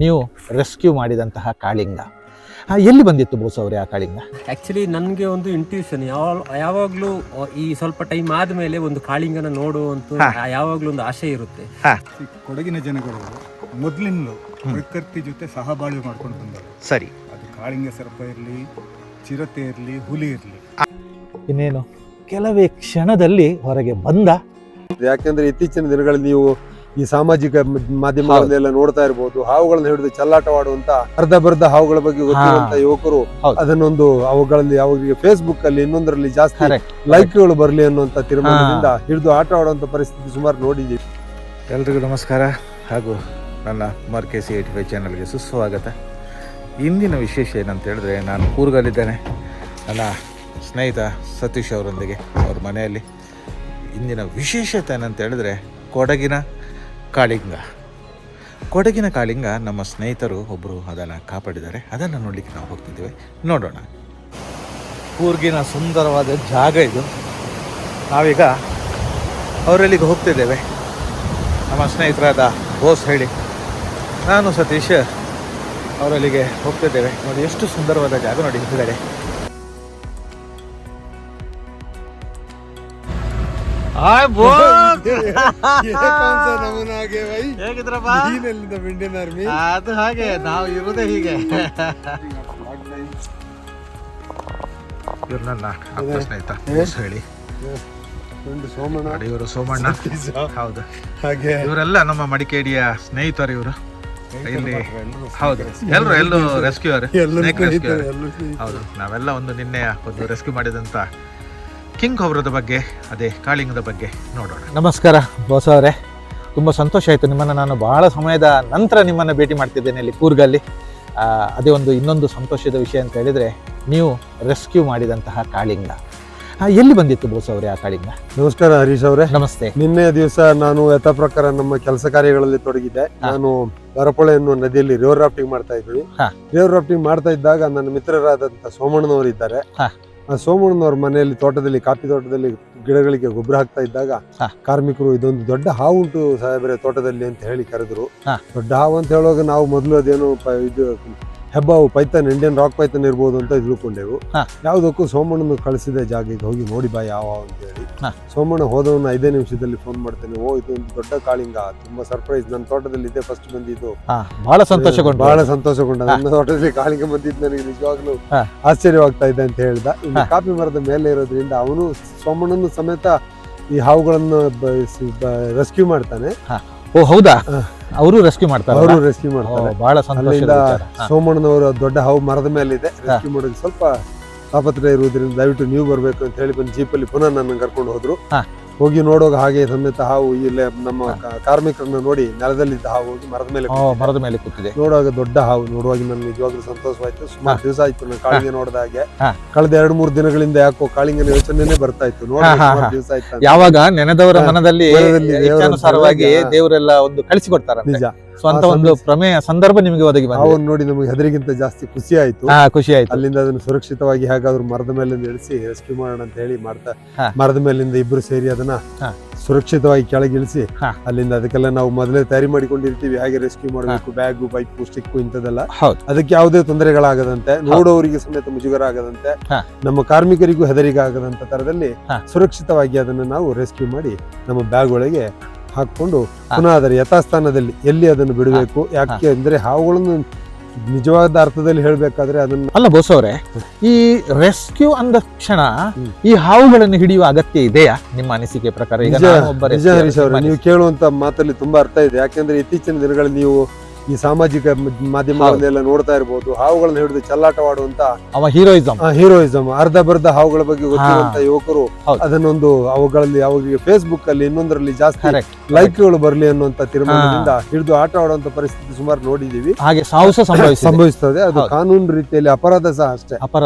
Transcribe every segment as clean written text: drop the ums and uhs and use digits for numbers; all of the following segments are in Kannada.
ನೀವು ರೆಸ್ಕ್ಯೂ ಮಾಡಿದಂತಹ ಕಾಳಿಂಗ ಎಲ್ಲಿ ಬಂದಿತ್ತು ಬೋಸ್ ಅವರೇ ಆ ಕಾಳಿಂಗ? ಆ್ಯಕ್ಚುಲಿ ನನಗೆ ಒಂದು ಇಂಟ್ಯೂಷನ್ ಯಾವಾಗಲೂ ಈ ಸ್ವಲ್ಪ ಟೈಮ್ ಆದಮೇಲೆ ಒಂದು ಕಾಳಿಂಗನ ನೋಡುವಂತ ಯಾವಾಗಲೂ ಒಂದು ಆಸೆ ಇರುತ್ತೆ. ಕೊಡಗಿನ ಜನಗಳು ಮೊದಲಿನಲ್ಲೂ ಪ್ರಕೃತಿ ಜೊತೆ ಸಹಬಾಳ್ವೆ ಮಾಡ್ಕೊಂಡು ಬಂದರು. ಸರಿ, ಅದು ಕಾಳಿಂಗ ಸರ್ಪ ಇರಲಿ, ಚಿರತೆ ಇರಲಿ, ಹುಲಿ ಇರಲಿ, ಇನ್ನೇನು ಕೆಲವೇ ಕ್ಷಣದಲ್ಲಿ ಹೊರಗೆ ಬಂದ. ಯಾಕೆಂದ್ರೆ ಇತ್ತೀಚಿನ ದಿನಗಳಲ್ಲಿ ನೀವು ಈ ಸಾಮಾಜಿಕ ಮಾಧ್ಯಮಗಳನ್ನೆಲ್ಲ ನೋಡ್ತಾ ಇರಬಹುದು, ಹಾವುಗಳನ್ನ ಹಿಡಿದು ಚೆಲ್ಲಾಟವಾಡುವಂತ ಅರ್ಧ ಹಾವುಗಳ ಬಗ್ಗೆ ಗೊತ್ತಿರುವಂತ ಯುವಕರು ಅದನ್ನೊಂದು ಅವುಗಳಲ್ಲಿ ಅವರಿಗೆ ಫೇಸ್ಬುಕ್ ಅಲ್ಲಿ ಇನ್ನೊಂದರಲ್ಲಿ ಜಾಸ್ತಿ ಲೈಕ್ಗಳು ಬರಲಿ ಅನ್ನುವಂತ ತೀರ್ಮಾನದಿಂದ ಹಿಡಿದು ಆಟ ಆಡುವಂತ ಪರಿಸ್ಥಿತಿ ಸುಮಾರು ನೋಡಿದ್ದೀವಿ. ಎಲ್ರಿಗೂ ನಮಸ್ಕಾರ ಹಾಗೂ ನನ್ನ ಕುಮಾರ್ KC 85 ಚಾನಲ್ಗೆ ಸುಸ್ವಾಗತ. ಇಂದಿನ ವಿಶೇಷ ಏನಂತ ಹೇಳಿದ್ರೆ, ನಾನು ಕೂರ್ಗಲ್ಲಿದ್ದೇನೆ ನನ್ನ ಸ್ನೇಹಿತ ಸತೀಶ್ ಅವರೊಂದಿಗೆ ಅವ್ರ ಮನೆಯಲ್ಲಿ. ಇಂದಿನ ವಿಶೇಷತೆ ಏನಂತ ಹೇಳಿದ್ರೆ ಕೊಡಗಿನ ಕಾಳಿಂಗ ನಮ್ಮ ಸ್ನೇಹಿತರು ಒಬ್ಬರು ಅದನ್ನು ಕಾಪಾಡಿದ್ದಾರೆ. ಅದನ್ನು ನೋಡಲಿಕ್ಕೆ ನಾವು ಹೋಗ್ತಿದ್ದೇವೆ, ನೋಡೋಣ. ಕೂರ್ಗಿನ ಸುಂದರವಾದ ಜಾಗ ಇದು. ನಾವೀಗ ಅವರಲ್ಲಿಗೆ ಹೋಗ್ತಿದ್ದೇವೆ. ನಮ್ಮ ಸ್ನೇಹಿತರಾದ ಬೋಸ್ ಹೇಳಿ ನಾನು ಸತೀಶ್ ಅವರಲ್ಲಿಗೆ ಹೋಗ್ತಿದ್ದೇವೆ. ನೋಡಿ ಎಷ್ಟು ಸುಂದರವಾದ ಜಾಗ ನೋಡಿ ಹಿಂದ್ಗಡೆ. ಅದು ಹಾಗೆ ನಾವು ಇರುವುದೇ ಹೀಗೆ. ಇವ್ರು ನನ್ನ ಅಪ್ಪ ಸ್ನೇಹಿತ ಬೋಸ್ ಹೇಳಿ, ಇವರು ಸೋಮಣ್ಣ. ಹೌದು, ಹಾಗೆ ಇವರೆಲ್ಲ ನಮ್ಮ ಮಡಿಕೇರಿಯ ಸ್ನೇಹಿತರು. ಇವರು ಇಲ್ಲಿ ಹೌದು ಎಲ್ಲರೂ ರೆಸ್ಕ್ಯೂರ್, ಹೌದು. ನಾವೆಲ್ಲ ನಿನ್ನೆ ರೆಸ್ಕ್ಯೂ ಮಾಡಿದಂತ ಕಿಂಗ್ ಅವರದ ಬಗ್ಗೆ, ಅದೇ ಕಾಳಿಂಗದ ಬಗ್ಗೆ ನೋಡೋಣ. ನಮಸ್ಕಾರ ಬೋಸ್ ಅವರೇ, ತುಂಬ ಸಂತೋಷ ಆಯಿತು ನಿಮ್ಮನ್ನು ನಾನು ಬಹಳ ಸಮಯದ ನಂತರ ನಿಮ್ಮನ್ನು ಭೇಟಿ ಮಾಡ್ತಿದ್ದೇನೆ ಇಲ್ಲಿ ಕೂರ್ಗಲ್ಲಿ. ಅದೇ ಇನ್ನೊಂದು ಸಂತೋಷದ ವಿಷಯ ಅಂತ ಹೇಳಿದರೆ, ನೀವು ರೆಸ್ಕ್ಯೂ ಮಾಡಿದಂತಹ ಕಾಳಿಂಗ ಎಲ್ಲಿ ಬಂದಿತ್ತು ಬೋಸ್ ಅವರೇ ಆ ಕಾಳಿಂಗ? ನಮಸ್ಕಾರ ಹರೀಶ್ ಅವರೇ. ನಮಸ್ತೆ. ನಿನ್ನೆ ದಿವಸ ನಾನು ಯಥಾ ಪ್ರಕಾರ ನಮ್ಮ ಕೆಲಸ ಕಾರ್ಯಗಳಲ್ಲಿ ತೊಡಗಿದ್ದೆ. ನಾನು ಬರಪೊಳೆ ಎನ್ನುವ ನದಿಯಲ್ಲಿ ರಿವರ್ ರಾಫ್ಟಿಂಗ್ ಮಾಡ್ತಾ ಇದ್ವಿ. ರಿವರ್ ರಾಫ್ಟಿಂಗ್ ಮಾಡ್ತಾ ಇದ್ದಾಗ ನನ್ನ ಮಿತ್ರರಾದಂತ ಸೋಮಣ್ಣನವರು ಇದ್ದಾರೆ. ಆ ಸೋಮಣ್ಣನವ್ರ ಮನೆಯಲ್ಲಿ ತೋಟದಲ್ಲಿ, ಕಾಫಿ ತೋಟದಲ್ಲಿ ಗಿಡಗಳಿಗೆ ಗೊಬ್ಬರ ಹಾಕ್ತಾ ಇದ್ದಾಗ ಕಾರ್ಮಿಕರು ಇದೊಂದು ದೊಡ್ಡ ಹಾವು ಉಂಟು ಸಾಹೇಬ್ರೆ ತೋಟದಲ್ಲಿ ಅಂತ ಹೇಳಿ ಕರೆದ್ರು. ದೊಡ್ಡ ಹಾವು ಅಂತ ಹೇಳುವಾಗ ನಾವು ಮೊದಲು ಅದೇನು ಇದು ಹೆಬ್ಬಾವು, ಪೈಥನ್, ಇಂಡಿಯನ್ ರಾಕ್ ಪೈಥನ್ ಇರ್ಬೋದು ಅಂತ ತಿಳ್ಕೊಂಡೆವು. ಯಾವ್ದಕ್ಕೂ ಸೋಮಣ್ಣನ ಕಳಿಸಿದ ಜಾಗಕ್ಕೆ ಹೋಗಿ ನೋಡಿ ಬಾ ಯಾವ ಅಂತ ಹೇಳಿ. ಸೋಮಣ್ಣ ಹೋದವನ್ನ 5 ನಿಮಿಷದಲ್ಲಿ ಫೋನ್ ಮಾಡ್ತೇನೆ, ಇದೊಂದು ದೊಡ್ಡ ಕಾಳಿಂಗ, ತುಂಬಾ ಸರ್ಪ್ರೈಸ್, ನನ್ನ ತೋಟದಲ್ಲಿ ಇದೆ ಫಸ್ಟ್ ಬಂದಿದ್ದು. ಬಹಳ ಸಂತೋಷಗೊಂಡ. ನನ್ನ ತೋಟದಲ್ಲಿ ಕಾಳಿಂಗ ಬಂದಿದ್ದು ನನಗೆ ನಿಜವಾಗ್ಲೂ ಆಶ್ಚರ್ಯವಾಗ್ತಾ ಇದೆ ಅಂತ ಹೇಳ್ದ. ಇನ್ನು ಕಾಫಿ ಮರದ ಮೇಲೆ ಇರೋದ್ರಿಂದ ಅವನು ಸೋಮಣ್ಣನ ಸಮೇತ ಈ ಹಾವುಗಳನ್ನು ರೆಸ್ಕ್ಯೂ ಮಾಡ್ತಾನೆ. ಓ ಹೌದಾ? ಅವರು ರೆಸ್ಕ್ಯೂ ಮಾಡ್ತಾರೆ. ಬಹಳ ಅಲ್ಲಿಂದ ಸೋಮಣ್ಣನವರು ದೊಡ್ಡ ಹಾವು ಮರದ ಮೇಲೆ ಇದೆ, ರೆಸ್ಕ್ಯೂ ಮಾಡೋದು ಸ್ವಲ್ಪ ತಾಪತ್ರೆ ಇರುವುದರಿಂದ ದಯವಿಟ್ಟು ನೀವು ಬರ್ಬೇಕು ಅಂತ ಹೇಳಿ ಬಂದು ಜೀಪಲ್ಲಿ ಪುನಃ ನನ್ನ ಕರ್ಕೊಂಡು ಹೋದ್ರು. ಹೋಗಿ ನೋಡುವಾಗ ಹಾಗೆ ಸಮೇತ ಹಾವು ಇಲ್ಲೇ ನಮ್ಮ ಕಾರ್ಮಿಕರನ್ನ ನೋಡಿ ನೆಲದಲ್ಲಿದ್ದ ಹಾವು ಹೋಗಿ ಮರದ ಮೇಲೆ ಕೂತಿದೆ. ನೋಡುವಾಗ ದೊಡ್ಡ ಹಾವು ನೋಡುವಾಗ ನನಗೆ ನಿಜವಾಗ್ಲೂ ಸಂತೋಷವಾಯ್ತು. ಸುಮಾರು ದಿವಸ ಆಯ್ತು ನಾನು ಕಾಳಿಂಗ ನೋಡಿದ ಹಾಗೆ. ಕಳೆದ 2-3 ದಿನಗಳಿಂದ ಯಾಕೋ ಕಾಳಿಂಗನ ಯೋಚನೆ ಬರ್ತಾ ಇತ್ತು. ದಿವಸ ಆಯ್ತು, ಯಾವಾಗ ನೆನೆದವರ ಮನದಲ್ಲಿ ಇಚ್ಛಾನುಸಾರವಾಗಿ ದೇವರೆಲ್ಲ ಕಳಿಸಿಕೊಡ್ತಾರೆ. ನಿಜ. ಸ್ವಂತ ಒಂದು ಪ್ರಮೇಯ ಸಂದರ್ಭ ನಿಮಗೆ ಒದಗಿ ಬಂತು. ಅವನ್ನ ನೋಡಿ ನಮಗೆ ಹೆದರಿಗಿಂತ ಜಾಸ್ತಿ ಖುಷಿ ಆಯ್ತು. ಅಲ್ಲಿಂದ ಅದನ್ನು ಸುರಕ್ಷಿತವಾಗಿ ಹೇಗಾದ್ರೂ ಮರದ ಮೇಲಿಂದ ಇಳಿಸಿ ರೆಸ್ಕ್ಯೂ ಮಾಡೋಣ ಅಂತ ಹೇಳಿ ಮರದ ಮೇಲಿಂದ ಇಬ್ರು ಸೇರಿ ಅದನ್ನ ಸುರಕ್ಷಿತವಾಗಿ ಕೆಳಗಿಳಿಸಿ ಅಲ್ಲಿಂದ ಅದಕ್ಕೆಲ್ಲ ನಾವು ಮೊದಲೇ ತಯಾರಿ ಮಾಡಿಕೊಂಡಿರ್ತೀವಿ, ಹಾಗೆ ರೆಸ್ಕ್ಯೂ ಮಾಡಬೇಕು, ಬ್ಯಾಗು, ಪೈಪು, ಸ್ಟಿಕ್ಕು ಇಂಥದೆಲ್ಲ. ಅದಕ್ಕೆ ಯಾವುದೇ ತೊಂದರೆಗಳಾಗದಂತೆ, ನೋಡೋರಿಗೆ ಸಮೇತ ಮುಜುಗರ ಆಗದಂತೆ, ನಮ್ಮ ಕಾರ್ಮಿಕರಿಗೂ ಹೆದರಿಕೆ ಆಗದಂತ ತರದಲ್ಲಿ ಸುರಕ್ಷಿತವಾಗಿ ಅದನ್ನ ನಾವು ರೆಸ್ಕ್ಯೂ ಮಾಡಿ ನಮ್ಮ ಬ್ಯಾಗ್ ಒಳಗೆ ಹಾಕೊಂಡು ಪುನಃ ಅದರ ಯಥಾಸ್ಥಾನದಲ್ಲಿ ಎಲ್ಲಿ ಅದನ್ನು ಬಿಡಬೇಕು. ಯಾಕೆ ಅಂದ್ರೆ ಹಾವುಗಳನ್ನು ನಿಜವಾದ ಅರ್ಥದಲ್ಲಿ ಹೇಳ್ಬೇಕಾದ್ರೆ ಅದನ್ನ ಅಲ್ಲ ಬೋಸ್ ಅವರೇ, ಈ ರೆಸ್ಕ್ಯೂ ಅಂದ ಕ್ಷಣ ಈ ಹಾವುಗಳನ್ನು ಹಿಡಿಯುವ ಅಗತ್ಯ ಇದೆಯಾ ನಿಮ್ಮ ಅನಿಸಿಕೆ ಪ್ರಕಾರ? ನಿಜ ಹರೀಶ್ ಅವರೇ, ನೀವು ಕೇಳುವಂತ ಮಾತಲ್ಲಿ ತುಂಬಾ ಅರ್ಥ ಇದೆ. ಯಾಕೆಂದ್ರೆ ಇತ್ತೀಚಿನ ದಿನಗಳಲ್ಲಿ ನೀವು ಈ ಸಾಮಾಜಿಕ ಮಾಧ್ಯಮಗಳನ್ನೆಲ್ಲ ನೋಡ್ತಾ ಇರಬಹುದು, ಹಾವುಗಳನ್ನ ಹಿಡಿದು ಚೆಲ್ಲಾಟವಾಡುವಂತ ಹೀರೋಯಿಸಂ ಅರ್ಧ ಹಾವುಗಳ ಬಗ್ಗೆ ಗೊತ್ತಿರುವಂತ ಯುವಕರು ಅದನ್ನೊಂದು ಅವುಗಳಲ್ಲಿ ಅವರಿಗೆ ಫೇಸ್ಬುಕ್ ಅಲ್ಲಿ ಇನ್ನೊಂದರಲ್ಲಿ ಜಾಸ್ತಿ ಲೈಕ್ಗಳು ಬರಲಿ ಅನ್ನುವಂತ ತೀರ್ಮಾನದಿಂದ ಹಿಡಿದು ಆಟ ಆಡುವಂತ ಪರಿಸ್ಥಿತಿ ಸುಮಾರು ನೋಡಿದೀವಿ. ಹಾಗೆ ಸಾಹಸ ಸಂಭವಿಸ್ತದೆ. ಅದು ಕಾನೂನು ರೀತಿಯಲ್ಲಿ ಅಪರಾಧ ಸಹ ಅಷ್ಟೇ.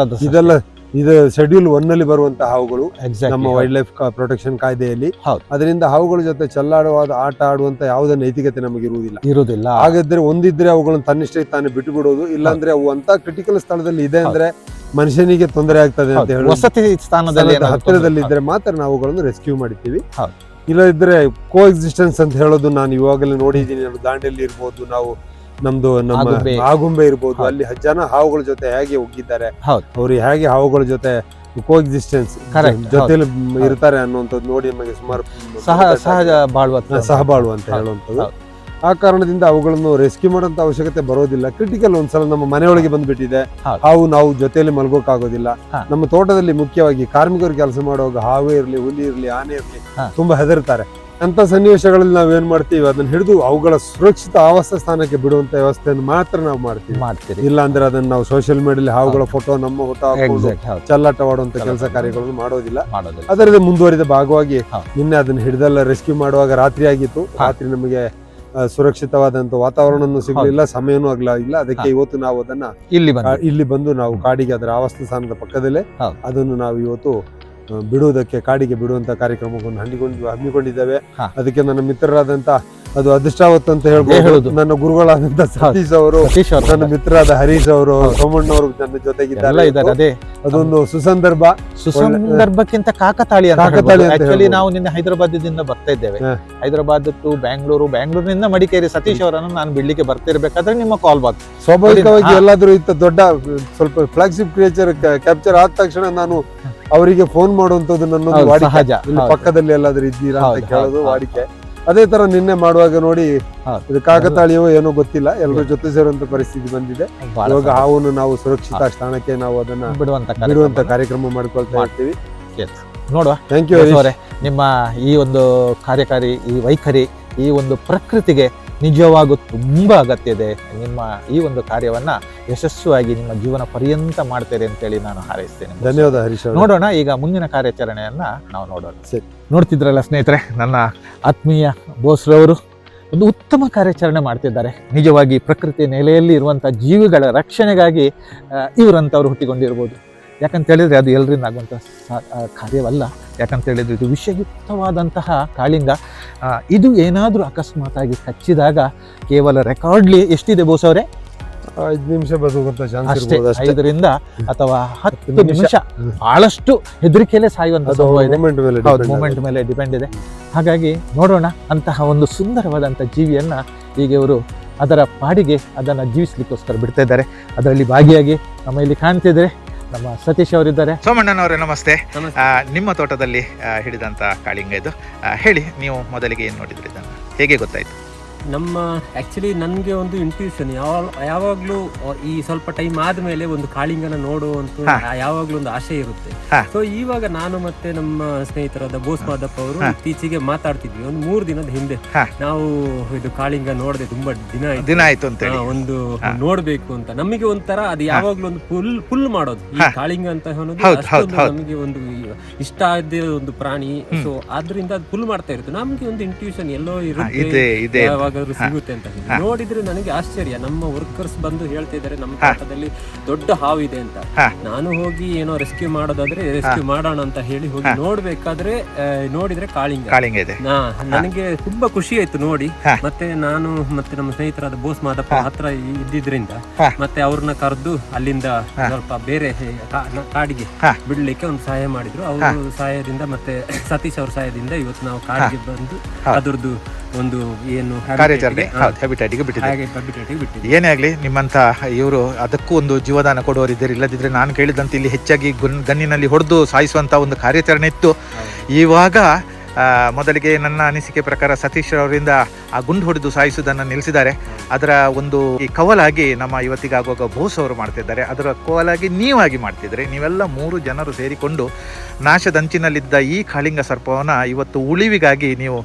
ಇದೆಲ್ಲ ಇದು ಶೆಡ್ಯೂಲ್ 1 ನಲ್ಲಿ ಬರುವಂತಹ ಹಾವುಗಳು ನಮ್ಮ ವೈಲ್ಡ್ ಲೈಫ್ ಪ್ರೊಟೆಕ್ಷನ್ ಕಾಯ್ದೆಯಲ್ಲಿ. ಅದರಿಂದ ಹಾವುಗಳ ಜೊತೆ ಚೆಲ್ಲಾಡುವಾದ ಆಟ ಆಡುವಂತ ಯಾವುದೇ ನೈತಿಕತೆ ನಮಗೆ ಇರುವುದಿಲ್ಲ. ಹಾಗಾದ್ರೆ ಒಂದಿದ್ರೆ ಅವುಗಳನ್ನು ತನ್ನಿಷ್ಟಕ್ಕೆ ತಾನೇ ಬಿಟ್ಟು ಬಿಡೋದು, ಇಲ್ಲಾಂದ್ರೆ ಅವು ಅಂತ ಕ್ರಿಟಿಕಲ್ ಸ್ಥಳದಲ್ಲಿ ಇದೆ ಅಂದ್ರೆ ಮನುಷ್ಯನಿಗೆ ತೊಂದರೆ ಆಗ್ತದೆ ಅಂತ ಹೇಳಿ ಹತ್ತಿರದಲ್ಲಿ ಇದ್ರೆ ಮಾತ್ರ ನಾವು ಅವುಗಳನ್ನು ರೆಸ್ಕ್ಯೂ ಮಾಡಿರ್ತೀವಿ. ಇಲ್ಲದಿದ್ರೆ ಕೋ ಎಕ್ಸಿಸ್ಟೆನ್ಸ್ ಅಂತ ಹೇಳೋದು ನಾನು ಇವಾಗಲೇ ನೋಡಿದ್ದೀನಿ. ದಾಂಡೇಲಿ ಇರ್ಬೋದು, ನಾವು ನಮ್ದು ನಮ್ಮ ಆಗುಂಬೆ. ಆಗುಂಬೆ ಇರ್ಬೋದು, ಅಲ್ಲಿ ಜನ ಹಾವುಗಳ ಜೊತೆ ಹೇಗೆ ಹೋಗಿದ್ದಾರೆ, ಹೌದು. ಅವ್ರು ಹೇಗೆ ಹಾವುಗಳ ಜೊತೆ ಕೋಎಕ್ಸಿಸ್ಟೆನ್ಸ್ Correct. ಜೊತೆಲಿ ಇರ್ತಾರೆ ಅನ್ನುವಂಥದ್ದು ನೋಡಿ ನಮಗೆ ಸುಮಾರು ಸಹಜ ಬಾಳುವ ಸಹಬಾಳು ಅಂತ ಹೇಳುವಂಥದ್ದು. ಆ ಕಾರಣದಿಂದ ಅವುಗಳನ್ನು ರೆಸ್ಕ್ಯೂ ಮಾಡೋಂಥ ಅವಶ್ಯಕತೆ ಬರೋದಿಲ್ಲ. ಕ್ರಿಟಿಕಲ್ ಒಂದ್ಸಲ ನಮ್ಮ ಮನೆಯೊಳಗೆ ಬಂದ್ಬಿಟ್ಟಿದೆ ಹಾವು, ನಾವು ಜೊತೆಯಲ್ಲಿ ಮಲ್ಗೋಕ್ಕಾಗೋದಿಲ್ಲ. ನಮ್ಮ ತೋಟದಲ್ಲಿ ಮುಖ್ಯವಾಗಿ ಕಾರ್ಮಿಕರು ಕೆಲಸ ಮಾಡುವಾಗ ಹಾವೇ ಇರ್ಲಿ, ಹುಲಿ ಇರ್ಲಿ, ಆನೆ ಇರ್ಲಿ ತುಂಬಾ ಹೆದರ್ತಾರೆ. ಅಂತ ಸನ್ನಿವೇಶಗಳಲ್ಲಿ ನಾವ್ ಏನ್ ಮಾಡ್ತೀವಿ, ಅದನ್ನ ಹಿಡಿದು ಅವುಗಳ ಸುರಕ್ಷಿತ ಆವಾಸ ಸ್ಥಾನಕ್ಕೆ ಬಿಡುವಂತ ವ್ಯವಸ್ಥೆಯನ್ನು ಮಾತ್ರ ನಾವು ಮಾಡ್ತೀವಿ. ಇಲ್ಲ ಅಂದ್ರೆ ಅದನ್ನ ನಾವು ಸೋಷಿಯಲ್ ಮೀಡಿಯಾದಲ್ಲಿ ಹಾವುಗಳ ಫೋಟೋ, ನಮ್ಮ ಫೋಟೋ ಹಾಕೊಂಡು ಚಲ್ಲಾಟವಾಡುವಂತ ಕೆಲಸ ಕಾರ್ಯಗಳನ್ನು ಮಾಡೋದಿಲ್ಲ. ಅದರದೇ ಮುಂದುವರಿದ ಭಾಗವಾಗಿ ನಿನ್ನೆ ಅದನ್ನ ಹಿಡಿದೆಲ್ಲ ರೆಸ್ಕ್ಯೂ ಮಾಡುವಾಗ ರಾತ್ರಿ ಆಗಿತ್ತು. ರಾತ್ರಿ ನಮಗೆ ಸುರಕ್ಷಿತವಾದಂತ ವಾತಾವರಣ ಸಿಗ್ಲಿಲ್ಲ, ಸಮಯನೂ ಆಗ್ಲಿಲ್ಲ. ಅದಕ್ಕೆ ಇವತ್ತು ನಾವು ಅದನ್ನ ಇಲ್ಲಿ ಬಂದು ನಾವು ಕಾಡಿಗೆ, ಅದರ ಆವಾಸ ಸ್ಥಾನದ ಪಕ್ಕದಲ್ಲೇ ಅದನ್ನು ನಾವು ಇವತ್ತು ಬಿಡುವುದಕ್ಕೆ, ಕಾಡಿಗೆ ಬಿಡುವಂತ ಕಾರ್ಯಕ್ರಮವನ್ನು ಹಮ್ಮಿಕೊಂಡಿದ್ದೇವೆ. ಅದಕ್ಕೆ ನನ್ನ ಮಿತ್ರರಾದಂತ, ಅದು ಅದೃಷ್ಟಾವತ್ತು ಅಂತ ಹೇಳ್ಬೋದು, ನನ್ನ ಗುರುಗಳಾದಂತ ಸತೀಶ್ ಅವರು, ನನ್ನ ಮಿತ್ರರಾದ ಹರೀಶ್ ಅವರು, ಸೋಮಣ್ಣವರು ನನ್ನ ಜೊತೆಗಿದ್ದಾರೆ. ಅದೊಂದು ಸುಸಂದರ್ಭಕ್ಕಿಂತ ಕಾಕತಾಳಿ ಆಕ್ಚುಲಿ ನಾವು ನಿನ್ನೆ ಹೈದರಾಬಾದಿಂದ ಬರ್ತಾ ಇದ್ದೇವೆ. ಹೈದರಾಬಾದ್ ಟು ಬ್ಯಾಂಗ್ಳೂರಿನಿಂದ ಮಡಿಕೇರಿ. ಸತೀಶ್ ಅವರನ್ನು ನಾನು ಬಿಡ್ಲಿಕ್ಕೆ ಬರ್ತಿರ್ಬೇಕಾದ್ರೆ ನಿಮ್ಮ ಕಾಲ್ ಬಂತು. ಸ್ವಾಭಾವಿಕವಾಗಿ ಎಲ್ಲಾದ್ರೂ ಇತ್ತ ದೊಡ್ಡ ಸ್ವಲ್ಪ ಫ್ಲಾಗ್ಶಿಪ್ ಕ್ರಿಯೇಚರ್ ಕ್ಯಾಪ್ಚರ್ ಆದ ತಕ್ಷಣ ನಾನು ಅವರಿಗೆ ಫೋನ್ ಮಾಡುವಂತದ್ದು ನನ್ನೊಂದು ವಾಡಿಕೆ. ಇಲ್ಲಿ ಪಕ್ಕದಲ್ಲಿ ಎಲ್ಲಾದ್ರೂ ಇದ್ದೀರಾ ಅಂತ ಕೇಳೋದು ವಾಡಿಕೆ. ಅದೇ ತರ ನಿನ್ನೆ ಮಾಡುವಾಗ ನೋಡಿ, ಇದು ಕಾಕತಾಳಿಯೋ ಏನೋ ಗೊತ್ತಿಲ್ಲ, ಎಲ್ಲರ ಜೊತೆ ಸೇರುವಂತ ಪರಿಸ್ಥಿತಿ ಬಂದಿದೆ. ಇವಾಗ ಹಾವನ್ನು ನಾವು ಸುರಕ್ಷಿತ ಸ್ಥಾನಕ್ಕೆ ನಾವು ಅದನ್ನ ಬಿಡುವಂತ ಕಾರ್ಯಕ್ರಮ ಮಾಡ್ಕೊಳ್ತಾ ಇರ್ತೀವಿ. ನೋಡುವ. ಥ್ಯಾಂಕ್ ಯು ಅವರೇ, ನಿಮ್ಮ ಈ ಒಂದು ಕಾರ್ಯಕಾರಿ, ಈ ವೈಖರಿ, ಈ ಒಂದು ಪ್ರಕೃತಿಗೆ ನಿಜವಾಗೂ ತುಂಬಾ ಅಗತ್ಯ ಇದೆ. ನಿಮ್ಮ ಈ ಒಂದು ಕಾರ್ಯವನ್ನ ಯಶಸ್ವಿಯಾಗಿ ನಿಮ್ಮ ಜೀವನ ಪರ್ಯಂತ ಮಾಡ್ತೇನೆ ಅಂತೇಳಿ ನಾನು ಹಾರೈಸ್ತೇನೆ. ಧನ್ಯವಾದ ಹರೀಶ್. ನೋಡೋಣ ಈಗ ಮುಂದಿನ ಕಾರ್ಯಾಚರಣೆಯನ್ನ ನಾವು ನೋಡೋಣ. ನೋಡ್ತಿದ್ರಲ್ಲ ಸ್ನೇಹಿತರೆ, ನನ್ನ ಆತ್ಮೀಯ ಬೋಸ್ರವರು ಒಂದು ಉತ್ತಮ ಕಾರ್ಯಾಚರಣೆ ಮಾಡ್ತಿದ್ದಾರೆ. ನಿಜವಾಗಿ ಪ್ರಕೃತಿಯ ನೆಲೆಯಲ್ಲಿ ಇರುವಂಥ ಜೀವಿಗಳ ರಕ್ಷಣೆಗಾಗಿ ಇವರಂಥವ್ರು ಹುಟ್ಟಿಕೊಂಡಿರ್ಬೋದು. ಯಾಕಂತ ಹೇಳಿದ್ರೆ ಅದು ಎಲ್ಲರಿಂದ ಆಗುವಂಥ ಕಾರ್ಯವಲ್ಲ. ಯಾಕಂತ ಹೇಳಿದ್ರೆ ಇದು ವಿಷಯುಕ್ತವಾದಂತಹ ಕಾಳಿಂಗ. ಇದು ಏನಾದರೂ ಅಕಸ್ಮಾತಾಗಿ ಕಚ್ಚಿದಾಗ ಕೇವಲ ರೆಕಾರ್ಡ್ಲಿ ಎಷ್ಟಿದೆ ಬೋಸವ್ರೆ? 5 ನಿಮಿಷ ಬದುಕುವಂತ ಚಾನ್ಸ್ ಇರಬಹುದು ಅಷ್ಟೇ. 5ರಿಂದ ಅಥವಾ 10 ನಿಮಿಷ ಬಹಳಷ್ಟು ಹೆದರಿಕೆಯಲ್ಲೇ ಸಾಯುವಂತ ಸಂಭವ ಇದೆ. ಮೂಮೆಂಟ್ ಮೇಲೆ ಡಿಪೆಂಡ್ ಇದೆ. ಹಾಗಾಗಿ ನೋಡೋಣ, ಅಂತಹ ಒಂದು ಸುಂದರವಾದಂಥ ಜೀವಿಯನ್ನ ಈಗ ಇವರು ಅದರ ಪಾಡಿಗೆ ಅದನ್ನು ಜೀವಿಸ್ಲಿಕ್ಕೋಸ್ಕರ ಬಿಡ್ತಾ ಇದ್ದಾರೆ. ಅದರಲ್ಲಿ ಭಾಗಿಯಾಗಿ ನಮ್ಮ ಇಲ್ಲಿ ಕಾಣ್ತಿದ್ರೆ ನಮ್ಮ ಸತೀಶ್ ಅವರಿದ್ದಾರೆ. ಸೋಮಣ್ಣನವರೇ ನಮಸ್ತೆ. ನಿಮ್ಮ ತೋಟದಲ್ಲಿ ಹಿಡಿದಂತ ಕಾಳಿಂಗ ಇದು. ಹೇಳಿ, ನೀವು ಮೊದಲಿಗೆ ಏನು ನೋಡಿದ್ರಿ, ಇದನ್ನು ಹೇಗೆ ಗೊತ್ತಾಯ್ತು? ನಮ್ಮ ಆಕ್ಚುಲಿ ನನಗೆ ಒಂದು ಇಂಟ್ಯೂಷನ್ ಯಾವಾಗ್ಲೂ ಈ ಸ್ವಲ್ಪ ಟೈಮ್ ಆದ್ಮೇಲೆ ಒಂದು ಕಾಳಿಂಗನ ನೋಡುವಂತ ಯಾವಾಗ್ಲೂ ಒಂದು ಆಸೆ ಇರುತ್ತೆ. ಸೊ ಇವಾಗ ನಾನು ಮತ್ತೆ ನಮ್ಮ ಸ್ನೇಹಿತರಾದ ಬೋಸ್ ಮಾದಪ್ಪ ಅವರು ಇತ್ತೀಚೆಗೆ ಮಾತಾಡ್ತಿದ್ವಿ. ಒಂದು 3 ದಿನದ ಹಿಂದೆ ನಾವು ಇದು ಕಾಳಿಂಗ ನೋಡದೆ ತುಂಬಾ ದಿನ ಆಯ್ತು ಅಂತ ಒಂದು ನೋಡ್ಬೇಕು ಅಂತ. ನಮಗೆ ಒಂಥರ ಅದು ಯಾವಾಗ್ಲೂ ಒಂದು ಫುಲ್ ಮಾಡೋದು ಈ ಕಾಳಿಂಗ ಅಂತ ಅನ್ನೋದು ನಮಗೆ ಒಂದು ಇಷ್ಟ ಆದ ಒಂದು ಪ್ರಾಣಿ. ಸೊ ಆದ್ರಿಂದ ಅದು ಫುಲ್ ಮಾಡ್ತಾ ಇರುತ್ತೆ. ನಮ್ಗೆ ಒಂದು ಇಂಟ್ಯೂಷನ್ ಎಲ್ಲೋ ಇರುತ್ತೆ, ಸಿಗುತ್ತೆ ಅಂತ ಹೇಳಿ ನೋಡಿದ್ರೆ ನನಗೆ ಆಶ್ಚರ್ಯ. ನಮ್ಮ ವರ್ಕರ್ಸ್ ಬಂದು ಹೇಳ್ತಾ ಇದ್ದಾರೆ ನಮ್ಮ ತೋಟದಲ್ಲಿ ದೊಡ್ಡ ಹಾವು ಇದೆ ಅಂತ. ನಾನು ಹೋಗಿ ಏನೋ ರೆಸ್ಕ್ಯೂ ಮಾಡೋದಾದ್ರೆ ರೆಸ್ಕ್ಯೂ ಮಾಡೋಣ ಅಂತ ಹೇಳಿ ಹೋಗಿ ನೋಡ್ಬೇಕಾದ್ರೆ ನೋಡಿದ್ರೆ ಕಾಳಿಂಗ ಇದೆ. ನನಗೆ ತುಂಬಾ ಖುಷಿ ಆಯ್ತು ನೋಡಿ. ಮತ್ತೆ ನಾನು ಮತ್ತೆ ನಮ್ಮ ಸ್ನೇಹಿತರಾದ ಬೋಸ್ ಮಾದಪ್ಪ ಹತ್ರ ಇದ್ದಿದ್ರಿಂದ ಮತ್ತೆ ಅವ್ರನ್ನ ಕರೆದು ಅಲ್ಲಿಂದ ಸ್ವಲ್ಪ ಬೇರೆ ಕಾಡಿಗೆ ಬಿಡ್ಲಿಕ್ಕೆ ಒಂದು ಸಹಾಯ ಮಾಡಿದ್ರು. ಅವ್ರ ಸಹಾಯದಿಂದ ಮತ್ತೆ ಸತೀಶ್ ಅವ್ರ ಸಹಾಯದಿಂದ ಇವತ್ತು ನಾವು ಕಾಡಿಗೆ ಬಂದು ಅದರದ್ದು ಒಂದು ಏನು ಕಾರ್ಯಾಚರಣೆ ಹ್ಯಾಬಿಟಾಟಿಗೆ ಬಿಟ್ಟಿದೆ. ಏನೇ ಆಗಲಿ, ನಿಮ್ಮಂತ ಇವರು ಅದಕ್ಕೂ ಒಂದು ಜೀವದಾನ ಕೊಡುವರಿದ್ದಾರೆ. ಇಲ್ಲದಿದ್ರೆ ನಾನು ಕೇಳಿದಂತೆ ಇಲ್ಲಿ ಹೆಚ್ಚಾಗಿ ಗನ್ನಿನಲ್ಲಿ ಹೊಡೆದು ಸಾಯಿಸುವಂತ ಒಂದು ಕಾರ್ಯಾಚರಣೆ ಇತ್ತು. ಇವಾಗ ಮೊದಲಿಗೆ ನನ್ನ ಅನಿಸಿಕೆ ಪ್ರಕಾರ ಸತೀಶ್ ಅವರಿಂದ ಆ ಗುಂಡು ಹೊಡೆದು ಸಾಯಿಸುವುದನ್ನು ನಿಲ್ಲಿಸಿದ್ದಾರೆ. ಅದರ ಒಂದು ಈ ಕವಲಾಗಿ ನಮ್ಮ ಇವತ್ತಿಗೆ ಆಗುವಾಗ ಬೋಸ್ ಅವರು ಮಾಡ್ತಿದ್ದಾರೆ. ಅದರ ಕವಲಾಗಿ ನೀವಾಗಿ ಮಾಡ್ತಿದ್ರೆ ನೀವೆಲ್ಲ 3 ಜನರು ಸೇರಿಕೊಂಡು ನಾಶದಂಚಿನಲ್ಲಿದ್ದ ಈ ಕಾಳಿಂಗ ಸರ್ಪವನ್ನು ಇವತ್ತು ಉಳಿವಿಗಾಗಿ ನೀವು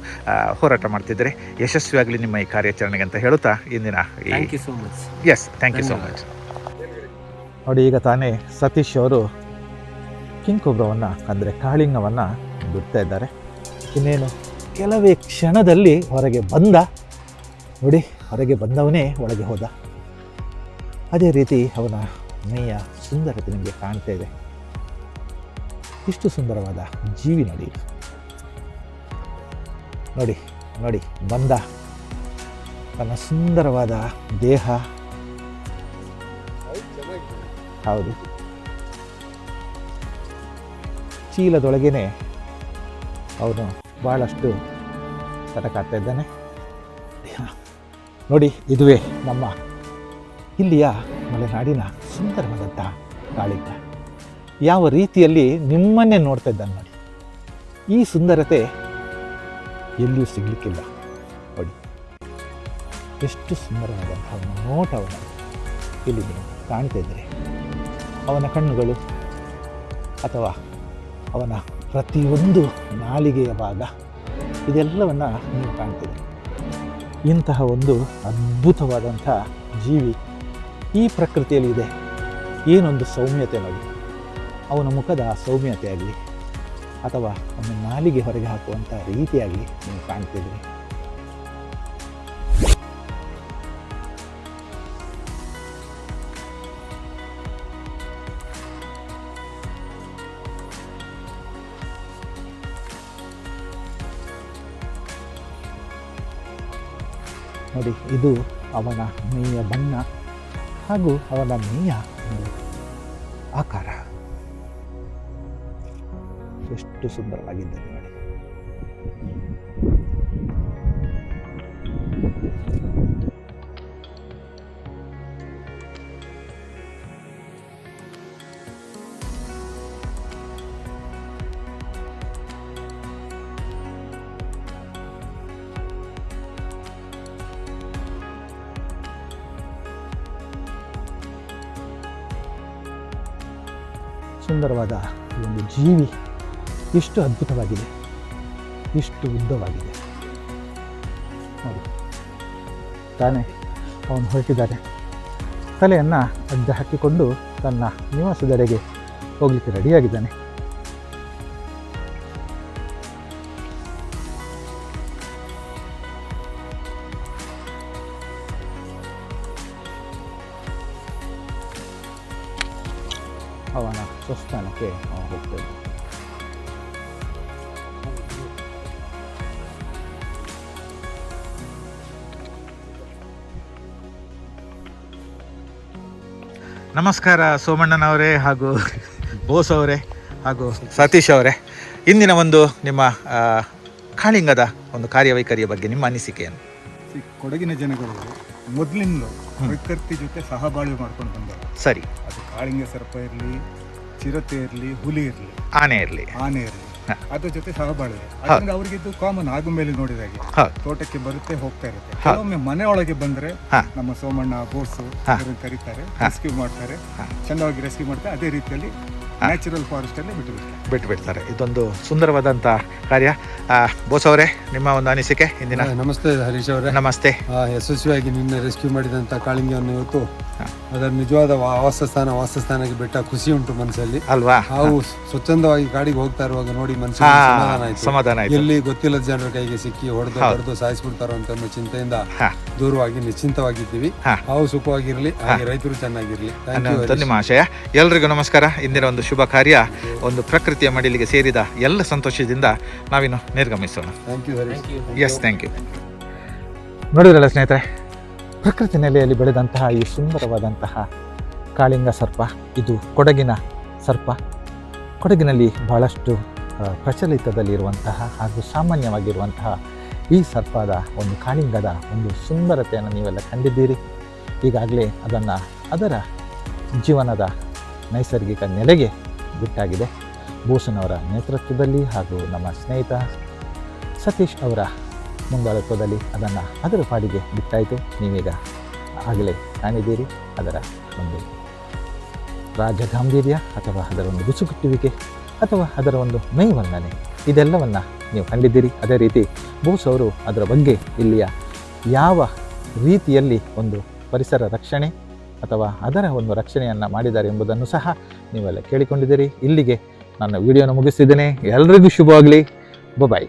ಹೋರಾಟ ಮಾಡ್ತಿದ್ರೆ. ಯಶಸ್ವಿಯಾಗಲಿ ನಿಮ್ಮ ಈ ಕಾರ್ಯಾಚರಣೆಗೆ ಅಂತ ಹೇಳುತ್ತಾ ಇಂದಿನ ಥ್ಯಾಂಕ್ ಯು ಸೋ ಮಚ್. ನೋಡಿ, ಈಗ ತಾನೇ ಸತೀಶ್ ಅವರು ಕಿಂಗ್ ಕೊಬ್ರವನ್ನು ಅಂದರೆ ಕಾಳಿಂಗವನ್ನು ಬಿಡ್ತಾ ಇದ್ದಾರೆ. ಇನ್ನೇನು ಕೆಲವೇ ಕ್ಷಣದಲ್ಲಿ ಹೊರಗೆ ಬಂದ. ನೋಡಿ, ಹೊರಗೆ ಬಂದವನೇ ಒಳಗೆ ಹೋದ. ಅದೇ ರೀತಿ ಅವನ ಮೈಯ ಸುಂದರತೆ ನಿಮಗೆ ಕಾಣ್ತಾ ಇದೆ. ಇಷ್ಟು ಸುಂದರವಾದ ಜೀವಿ ನೋಡಿ. ನೋಡಿ ನೋಡಿ ಬಂದ, ತನ್ನ ಸುಂದರವಾದ ದೇಹ. ಹೌದು, ಚೀಲದೊಳಗೇನೆ ಅವನು ಬಹಳಷ್ಟು ತಟಕಾಡ್ತಾ ಇದ್ದಾನೆ. ನೋಡಿ, ಇದುವೇ ನಮ್ಮ ಇಲ್ಲಿಯ ಮಲೆನಾಡಿನ ಸುಂದರವಾದಂತಹ ಕಾಳಿಂಗ ಯಾವ ರೀತಿಯಲ್ಲಿ ನಿಮ್ಮನ್ನೇ ನೋಡ್ತಾ ಇದ್ದಾನೆ ನೋಡಿ. ಈ ಸುಂದರತೆ ಎಲ್ಲಿಯೂ ಸಿಗಲಿಕ್ಕಿಲ್ಲ ನೋಡಿ. ಎಷ್ಟು ಸುಂದರವಾದಂತಹ ಒಂದು ನೋಟವನ್ನು ಇಲ್ಲಿ ನೀವು ಕಾಣ್ತಾ ಇದ್ದೀರಿ. ಅವನ ಕಣ್ಣುಗಳು ಅಥವಾ ಅವನ ಪ್ರತಿಯೊಂದು ನಾಲಿಗೆಯ ಭಾಗ ಇದೆಲ್ಲವನ್ನು ನೀವು ಕಾಣ್ತಿದ್ದೀರಿ. ಇಂತಹ ಒಂದು ಅದ್ಭುತವಾದಂಥ ಜೀವಿ ಈ ಪ್ರಕೃತಿಯಲ್ಲಿ ಇದೆ. ಏನೊಂದು ಸೌಮ್ಯತೆ ನೋಡಿ. ಅವನ ಮುಖದ ಸೌಮ್ಯತೆ ಆಗಲಿ ಅಥವಾ ಅವನ ನಾಲಿಗೆ ಹೊರಗೆ ಹಾಕುವಂಥ ರೀತಿಯಾಗಲಿ ನೀವು ಕಾಣ್ತಿದ್ದೀರಿ. ನೋಡಿ, ಇದು ಅವನ ಮೈಯ ಬಣ್ಣ ಹಾಗೂ ಅವನ ಮೈಯ ಆಕಾರ ಎಷ್ಟು ಸುಂದರವಾಗಿದ್ದರೆ ನೋಡಿ. ಸುಂದರವಾದ ಈ ಒಂದು ಜೀವಿ ಎಷ್ಟು ಅದ್ಭುತವಾಗಿದೆ, ಎಷ್ಟು ಉದ್ದವಾಗಿದೆ ನೋಡಿ. ತಾನೇ ಅವನು ಹೊರಟಿದ್ದಾರೆ. ತಲೆಯನ್ನು ಅಡ್ಡ ಹಾಕಿಕೊಂಡು ತನ್ನ ನಿವಾಸದೆಡೆಗೆ ಹೋಗಲಿಕ್ಕೆ ರೆಡಿಯಾಗಿದ್ದಾನೆ. ಅವನ ಸ್ವಸ್ಥಾನಕ್ಕೆ ಅವನು ಹೋಗ್ತೇನೆ. ನಮಸ್ಕಾರ ಸೋಮಣ್ಣನವರೇ ಹಾಗೂ ಬೋಸ್ ಅವರೇ ಹಾಗೂ ಸತೀಶ್ ಅವರೇ. ಇಂದಿನ ಒಂದು ನಿಮ್ಮ ಕಾಳಿಂಗದ ಒಂದು ಕಾರ್ಯವೈಖರಿಯ ಬಗ್ಗೆ ನಿಮ್ಮ ಅನಿಸಿಕೆಯನ್ನು. ಕೊಡಗಿನ ಜನಗಳು ಮೊದಲಿಂದಲೂ ಪ್ರಕೃತಿ ಜೊತೆ ಸಹಬಾಳ್ವೆ ಮಾಡ್ಕೊಂಡು ಬಂದವರು. ಸರಿ, ಅದು ಕಾಳಿಂಗ ಸರ್ಪ ಇರಲಿ, ಚಿರತೆ ಇರಲಿ, ಹುಲಿ ಇರಲಿ, ಆನೆ ಇರಲಿ, ಅದ್ರ ಜೊತೆ ಸಹಬಾಳ್ವೆ. ಅದರಿಂದ ಅವ್ರಿಗೆ ಇದು ಕಾಮನ್ ಆಗು ಮೇಲೆ ನೋಡಿದಾಗೆ ತೋಟಕ್ಕೆ ಬರುತ್ತೆ, ಹೋಗ್ತಾ ಇರುತ್ತೆ. ಕೆಲವೊಮ್ಮೆ ಮನೆ ಒಳಗೆ ಬಂದ್ರೆ ನಮ್ಮ ಸೋಮಣ್ಣ, ಬೋಸು ಕರೀತಾರೆ, ರೆಸ್ಕ್ಯೂ ಮಾಡ್ತಾರೆ, ಚೆನ್ನಾಗಿ ರೆಸ್ಕ್ಯೂ ಮಾಡ್ತಾರೆ. ಅದೇ ರೀತಿಯಲ್ಲಿ ನ್ಯಾಚುರಲ್ ಫಾರೆಸ್ಟ್ ಅಲ್ಲಿ ಬಿಟ್ಬಿಡ್ತಾರೆ. ಇದೊಂದು ಸುಂದರವಾದಂಥ ಕಾರ್ಯ. ಬೋಸ್ ಅವರೇ, ನಿಮ್ಮ ಒಂದು ಅನಿಸಿಕೆ ಇಂದಿನ. ನಮಸ್ತೆ ಹರೀಶ್ ಅವರೇ. ನಮಸ್ತೆ. ಯಶಸ್ವಿಯಾಗಿ ನಿನ್ನೆ ರೆಸ್ಕ್ಯೂ ಮಾಡಿದಂಥ ಕಾಳಿಂಗವನ್ನು ಇವತ್ತು ಅದರ ನಿಜವಾದ ವಾಸಸ್ಥಾನಕ್ಕೆ ಬಿಟ್ಟ ಖುಷಿ ಉಂಟು ಮನಸ್ಸಲ್ಲಿ ಅಲ್ವಾ? ನಾವು ಸ್ವಚ್ಛಂದವಾಗಿ ಕಾಡಿಗೆ ಹೋಗ್ತಾ ಇರುವಾಗ ನೋಡಿ ಮನಸ್ಸಿಗೆ ಸಮಾಧಾನ ಆಯ್ತು. ಎಲ್ಲಿ ಗೊತ್ತಿಲ್ಲದ ಜನರ ಕೈಗೆ ಸಿಕ್ಕಿ ಹೊಡೆದು ಸಾಯಿಸ್ಬಿಡ್ತಾರೋ ಅಂತ ಅನ್ನೋ ಚಿಂತೆಯಿಂದ ದೂರವಾಗಿ ನಿಶ್ಚಿಂತವಾಗಿದ್ದೀವಿ. ನಾವು ಸುಖವಾಗಿರ್ಲಿ, ಹಾಗೆ ರೈತರು ಚೆನ್ನಾಗಿರ್ಲಿ. ನಿಮ್ಮ ಆಶಯ. ಎಲ್ರಿಗೂ ನಮಸ್ಕಾರ. ಇಂದಿನ ಒಂದು ಶುಭ ಕಾರ್ಯ ಒಂದು ಪ್ರಕೃತಿಯ ಮಡಿಲಿಗೆ ಸೇರಿದ ಎಲ್ಲ ಸಂತೋಷದಿಂದ ನಾವಿನ್ನು ನಿರ್ಗಮಿಸೋಣ. S, thank you. ನೋಡಿದ್ರಲ್ಲ ಸ್ನೇಹಿತರೆ, ಪ್ರಕೃತಿ ನೆಲೆಯಲ್ಲಿ ಬೆಳೆದಂತಹ ಈ ಸುಂದರವಾದಂತಹ ಕಾಳಿಂಗ ಸರ್ಪ, ಇದು ಕೊಡಗಿನ ಸರ್ಪ. ಕೊಡಗಿನಲ್ಲಿ ಬಹಳಷ್ಟು ಪ್ರಚಲಿತದಲ್ಲಿರುವಂತಹ ಹಾಗೂ ಸಾಮಾನ್ಯವಾಗಿರುವಂತಹ ಈ ಸರ್ಪದ ಒಂದು ಕಾಳಿಂಗದ ಒಂದು ಸುಂದರತೆಯನ್ನು ನೀವೆಲ್ಲ ಕಂಡಿದ್ದೀರಿ. ಈಗಾಗಲೇ ಅದನ್ನು ಅದರ ಜೀವನದ ನೈಸರ್ಗಿಕ ನೆಲೆಗೆ ಬಿಟ್ಟಾಗಿದೆ. ಭೂಷಣ್ ನೇತೃತ್ವದಲ್ಲಿ ಹಾಗೂ ನಮ್ಮ ಸ್ನೇಹಿತ ಸತೀಶ್ ಅವರ ಮುಂದಾಳತ್ವದಲ್ಲಿ ಅದನ್ನು ಅದರ ಪಾಡಿಗೆ ಬಿಟ್ಟಾಯಿತು. ನೀವೀಗ ಆಗಲೇ ಕಾಣಿದ್ದೀರಿ ಅದರ ಒಂದು ರಾಜಗಾಂಭೀರ್ಯ ಅಥವಾ ಅದರ ಒಂದು ಗುಸುಗುಟ್ಟುವಿಕೆ ಅಥವಾ ಅದರ ಒಂದು ಮೈವರ್ಣನೆ, ಇದೆಲ್ಲವನ್ನು ನೀವು ಕಂಡಿದ್ದೀರಿ. ಅದೇ ರೀತಿ ಬೋಸ್ ಅವರು ಅದರ ಬಗ್ಗೆ ಇಲ್ಲಿಯ ಯಾವ ರೀತಿಯಲ್ಲಿ ಒಂದು ಪರಿಸರ ರಕ್ಷಣೆ ಅಥವಾ ಅದರ ಒಂದು ರಕ್ಷಣೆಯನ್ನು ಮಾಡಿದ್ದಾರೆ ಎಂಬುದನ್ನು ಸಹ ನೀವೆಲ್ಲ ಕೇಳಿಕೊಂಡಿದ್ದೀರಿ. ಇಲ್ಲಿಗೆ ನನ್ನ ವಿಡಿಯೋನ ಮುಗಿಸ್ತಿದ್ದೇನೆ. ಎಲ್ರಿಗೂ ಶುಭವಾಗಲಿ. ಬಾಯ್.